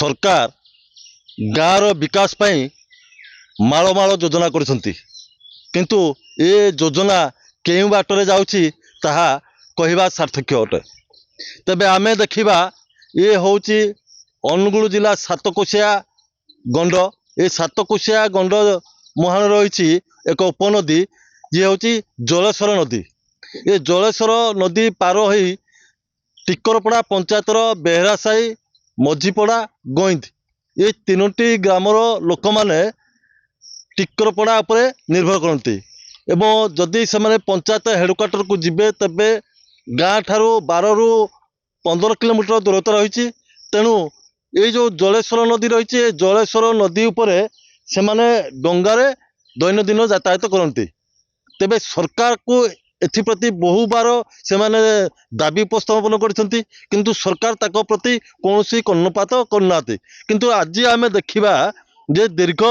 सरकार गाँव विकास पाई माल माल योजना करछंती किंतु ए योजना केउ बाटरे जाउछि ताहा कहवा सार्थक्य अटे। तेबे आमे देखिबा ये होउछि अनुगुल जिला सातकोशिया गंड। ए सातकोशिया गंड मुहान रही एक उपनदी जी होउछि जलेश्वर नदी। ये जलेश्वर नदी पार होई टिकरपड़ा पंचायतर बेहरासाई मझीपड़ा गोइंद ये तीनोटी ग्रामर लोक माने टिकरपड़ा उपरे निर्भर करती एवं जदि से पंचायत हेडक्वार्टर को जिबे तबे गाँ ठारू 12 ରୁ 15 किलोमीटर दूरता रही। तेणु ये जो जलेश्वर नदी रही जलेश्वर नदी उपरे से माने डंगारे दैनंदिन यातायात करती। तेबे सरकार को एप्रति बहु बार से माने दाबी उपस्थापन करछंती किंतु सरकार ताको प्रति कौनसी कर्णपात करना। किंतु आज आमे देखिबा जे दीर्घ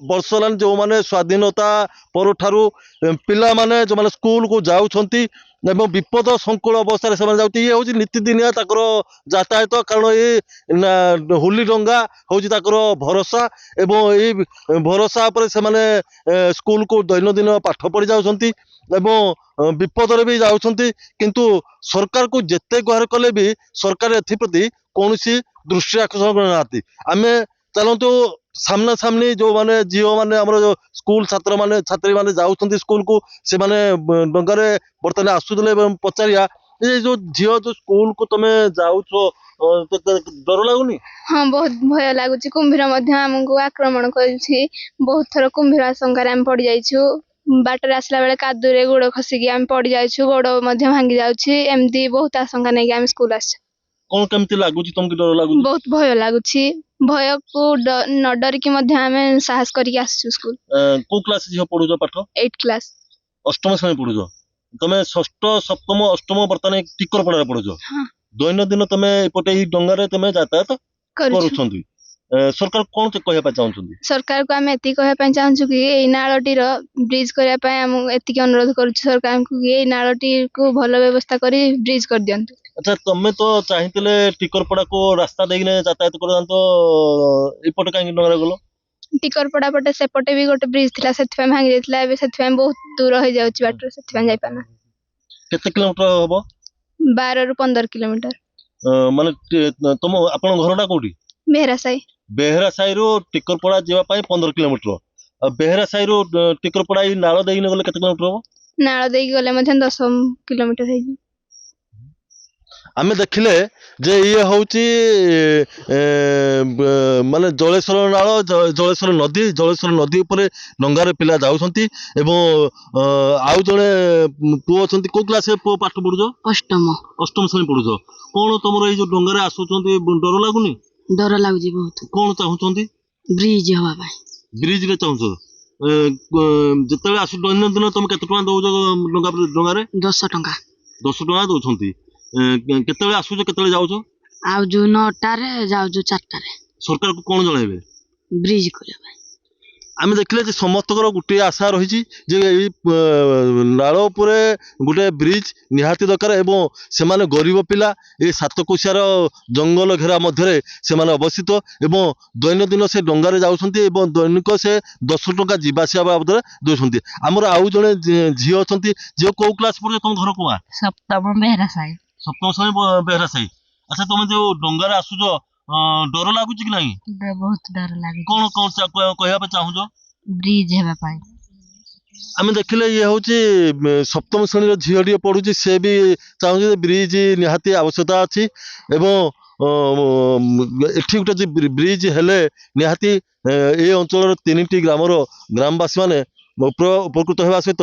वर्ष लान जो माने स्वाधीनता पर ठारू पिला माने जो माने स्कूल को जाउछंती एवं विपद संकुल अवस्था से जाती ये हूँ नीतिदिनिया ताकर यातायात कारण ये होली डंगा हूँ ताकर भरोसा एवं ये भरोसा पर से माने स्कूल को दैनंदिन पाठ पढ़ी जाउछंती एवं विपद भी जाउछंती। किंतु सरकार को जेते गुहार कले भी सरकार एप्रति कौन दृष्टि आकर्षण करना। आमे चलतु सामना सामनी जो माने झील माने हमर जो स्कूल छात्र माने छात्री माने जाउछंती स्कूल को से माने डंगारे बर्तमान आसुदले पचारिया ये जो झील जो स्कूल को तमे जाउछो डर लागुनी? हाँ बहुत भय लागुची। कुंभीर मध्य हमको आक्रमण करिछि। बहुत थर कुंभीर आशंका आम पड़ जाइछु। बाटर आसला बेले कादुरे गोड़ खसिकी आम पड़ जाइछु। गोड़ मध्य भांगी जाउछि। एमदी बहुत आशंका नै कि आम स्कूल आछ। कोन केमति लागुची तुमके डर लागुची? बहुत भय लागुची। भय को न डर की मध्य आमे साहस करिक आसछु स्कूल। को क्लास झियो पढुजो पाठ? 8 क्लास। अष्टम श्रेणी पढुजो। तमे षष्ठ सप्तम अष्टम वर्तमान टिकरपड़ा पढुजो। हाँ। दैनंदिन तमे एपटे ही डंगारे तमे यातायात करूछंती। सरकार कौन से कहया चाहछंती? सरकार को आम एति कहया चाहछु कि ए नाळटीर ब्रिज करया पय हम एति अनुरोध करछु सरकार को कि ए नाळटी को भलो व्यवस्था करी ब्रिज कर दियंतु। अच्छा तमे तो चाहितले टिकरपड़ा को रास्ता देगिने यातायात करदांतो एपटे काहे डंगारे गलो? टिकरपड़ा पटे सेपटे भी गोटे ब्रिज थिला सेथि भांगी देथिला। एबे सेथि बहुत दूर हो जाउची बाटर सेथि जाय पाना। केते किलोमीटर होबो? 12 ରୁ 15 किलोमीटर। माने तुम आपन घरटा कोठी? बेहरासाई। बेहरासाई रो टिकरपड़ा जेवा पाई 15 किलोमीटर। बेहरासाई रो टिकरपड़ा ई नाळ देगिने गले केते किलोमीटर होबो? नाळ देगी गले मधे 10 किलोमीटर हेजी। आमे देखिले जे ये होउची माने जलेश्वर नाळ जलेश्वर नदी ऊपर डंगारे पिला जाउछंती एवं आउ जणे पुओ अछंती। को क्लास पुओ पाठ पढुजो? अष्टम श्रेणी पढुजो। कोन तमरो ए जो डंगारे आसुछंती डर लागुनी? डर लागुजी बहुत। कोन चाहुछंती? ब्रिज हवा पाई। ब्रिज रे चाहुछो? जेतले आसु दैनंदिन तुम केते टका दउजो डंगारे? 10 टका। 10 टका दउछंती। केतले आसुजो केतले जाउजो? आउ जो 9टा रे जाउ जो 4टा रे। सरकार को कोन जणाइबे? ब्रिज करया पाई। आमे देखले जे समस्तकर गुटे आशा रही जे नाळ उपरे गुटे ब्रिज निहाती दरकार एवं से माने गरीब पिला ए सातकोशियार जंगल घेरा मध्य से माने अवस्थित एवं दैनंदिन से डंगारे जाउछंती एवं दैनिक से 10 टका जीवासिया बाबद दोछंती। हमर आउ जणे झी अछंती जे को क्लास पढे तुम घर कोआ? सप्तम बेहरासाई। सप्तम श्रेणी बेहरासाई। अच्छा तुम जो डंगारे आसुजो डर लागुची कि नहीं? बहुत डर लागे। कौन कौन सा कहया पे चाहूजो? ब्रिज हेबा पाई। आमे देखिले ये होची सप्तम श्रेणी झील पढ़ुची से भी चाहूँ ब्रिज निहाती आवश्यकता अच्छी एवं एठी गोटे ब्रिज हेले निहाती ए अंचल 3टी ग्रामर ग्रामवासी माने उपकृत होगा सहित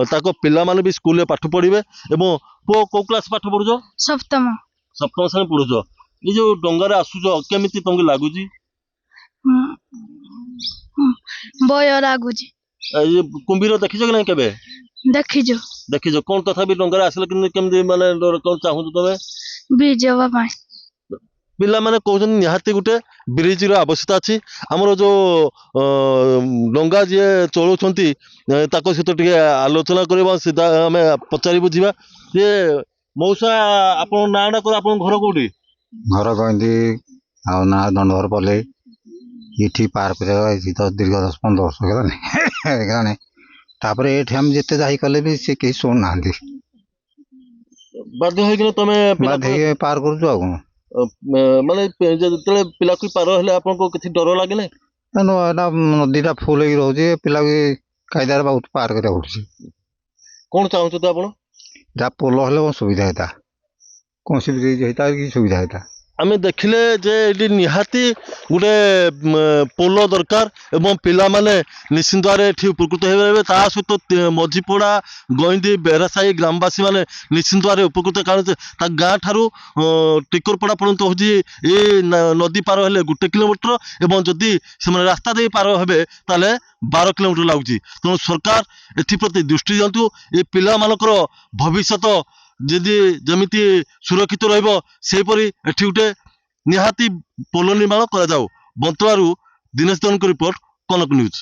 ताको पिला माने भी स्कूल पाठ पढ़िबे। एवं पो को क्लास पाठ पढ़ुजो? सप्तम। सप्तम श्रेणी पढ़ुजो। ये जो डंगारे आसुजो केमिति तुमके लागुची? भय लागुची। ये कुंभीर देखिजो कि नहीं केबे? देखिजो कोन तथापि डंगारे आसले केमिति माने कोन चाहूँ तबे? ब्रिज हवा पाई। पिला माने कहउछन निहाती गुटे ब्रिज रो आवश्यकता अछि। हमर जो डंगा जे चलुछंती ताको सहित टिके आलोचना करबा सीधा हमें पचारि बुझिबा। ये मौसा आपन नाडा को आपन घर कोठी? घर गंदी ଆଉ ନା ଦଣ୍ଡଧର ପଲେ ଏଠି ପାର କରିବା ଏଠି ତ ଦୀର୍ଘ 10-15 ବର୍ଷ ହେଇଗଲାଣି ତାପରେ ଏଠି ଆମେ ଯେତେ ଯାଇ କଲେ ବି ସେ କେହି ଶୁଣୁନାହାନ୍ତି ବାଧ୍ୟ ହେଇକିନା ତମେ ବାଧ୍ୟ ହେଇକି ପାର କରୁଛୁ ଆଉ କ'ଣ ମାନେ ଯେତେବେଳେ ପିଲାକୁ ପାର ହେଲେ ଆପଣଙ୍କୁ କିଛି ଡର ଲାଗେ ନାହିଁ? ତେଣୁ ଏଇଟା ନଦୀଟା ଫୁଲ ହେଇକି ରହୁଛି ପିଲାକୁ କାଇଦାରେ ବହୁତ ପାର କରିବାକୁ ପଡୁଛି କଣ ଚାହୁଁଛନ୍ତି ଆପଣ? ଯାହା ପୋଲ ହେଲେ କ'ଣ ସୁବିଧା ହେଇତା କୌଣସି ବ୍ରିଜ ହେଇତା କି ସୁବିଧା ହେଇତା ଆମେ ଦେଖିଲେ ଯେ ଏଠି ନିହାତି ଗୋଟେ ପୋଲ ଦରକାର ଏବଂ ପିଲାମାନେ ନିଶ୍ଚିନ୍ତ ଭାବରେ ଏଠି ଉପକୃତ ହେଇପାରିବେ ତା ସହିତ ମଝିପଡ଼ା ଗଇଁଦି ବେହେରାସାହି ଗ୍ରାମବାସୀ ମାନେ ନିଶ୍ଚିନ୍ତ ଭାବରେ ଉପକୃତ କାରଣ ତା ଗାଁ ଠାରୁ ଟିକରପଡ଼ା ପର୍ଯ୍ୟନ୍ତ ହେଉଛି ଏ ନଦୀ ପାର ହେଲେ 1 କିଲୋମିଟର ଏବଂ ଯଦି ସେମାନେ ରାସ୍ତା ଦେଇ ପାର ହେବେ ତାହେଲେ 12 କିଲୋମିଟର ଲାଗୁଛି ତେଣୁ ସରକାର ଏଥିପ୍ରତି ଦୃଷ୍ଟି ଦିଅନ୍ତୁ ଏ ପିଲାମାନଙ୍କର ଭବିଷ୍ୟତ ଯଦି ଯେମିତି ସୁରକ୍ଷିତ ରହିବ ସେହିପରି ଏଠି ଗୋଟେ ନିହାତି ପୋଲ ନିର୍ମାଣ କରାଯାଉ। ବନ୍ତଳାରୁ ଦିନେଶ ଦନଙ୍କ ରିପୋର୍ଟ କନକ ନ୍ୟୁଜ୍।